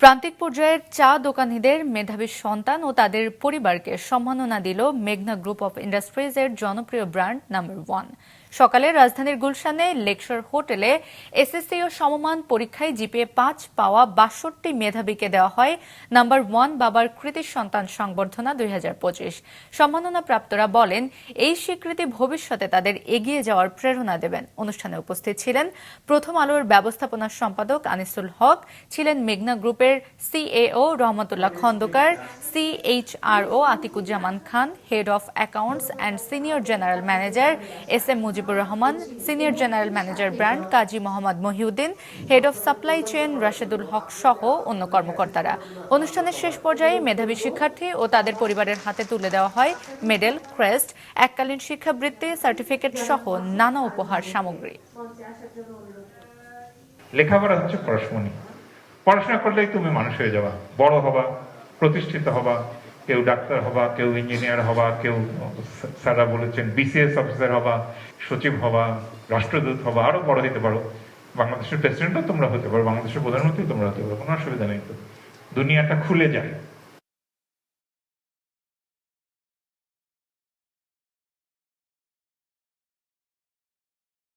প্রান্তিক পর্যায়ের চা দোকানিদের মেধাবী সন্তান ও তাদের পরিবারকে সম্মাননা দিল মেঘনা গ্রুপ অফ ইন্ডাস্ট্রিজের জনপ্রিয় ব্র্যান্ড নাম্বার 1। সকালে রাজধানীর গুলশানে লেকশোর হোটেলে এসএসসি ও সমমান পরীক্ষায় জিপিএ 5 পাওয়া 62 মেধাবীকে দেওয়া হয় নাম্বার 1 বাবার কৃতি সন্তান সংবর্ধনা 2025। সম্মাননা প্রাপ্তরা বলেন, এই স্বীকৃতি ভবিষ্যতে তাদের এগিয়ে যাওয়ার প্রেরণা দেবেন। অনুষ্ঠানে উপস্থিত ছিলেন প্রথম আলোর ব্যবস্থাপনা সম্পাদক আনিসুল হক, ছিলেন মেঘনা গ্রুপের CAO Rahmatullah Khandaker, CHRO Atiquzzaman Khan, head of accounts and senior general manager SM Mujibur Rahman, senior general manager brand Kazi Mohammad Mohiuddin, head of supply chain Rashedul Haque সহ অন্য কর্মকর্তারা। অনুষ্ঠানের শেষ পর্যায়ে মেধাবী শিক্ষার্থী ও তাদের পরিবারের হাতে তুলে দেওয়া হয় মেডেল, ক্রেস্ট, এককালীন শিক্ষাবৃত্তি, সার্টিফিকেট সহ নানা উপহার সামগ্রী। লেখাপড়া হচ্ছে পরশমণি। পড়াশোনা করলেই তুমি মানুষ হয়ে যাবা, বড় হবা, প্রতিষ্ঠিত হবা, কেউ ডাক্তার হবা, কেউ ইঞ্জিনিয়ার হবা, কেউ স্যাররা বলেছেন বিসিএস অফিসার হবা, সচিব হবা, রাষ্ট্রদূত হবা, আরো বড় হতে পারো। বাংলাদেশের প্রেসিডেন্টও তোমরা হতে পারো, বাংলাদেশের প্রধানমন্ত্রী তোমরা হতে পারো, কোনো অসুবিধা নেই। তো দুনিয়াটা খুলে যায়।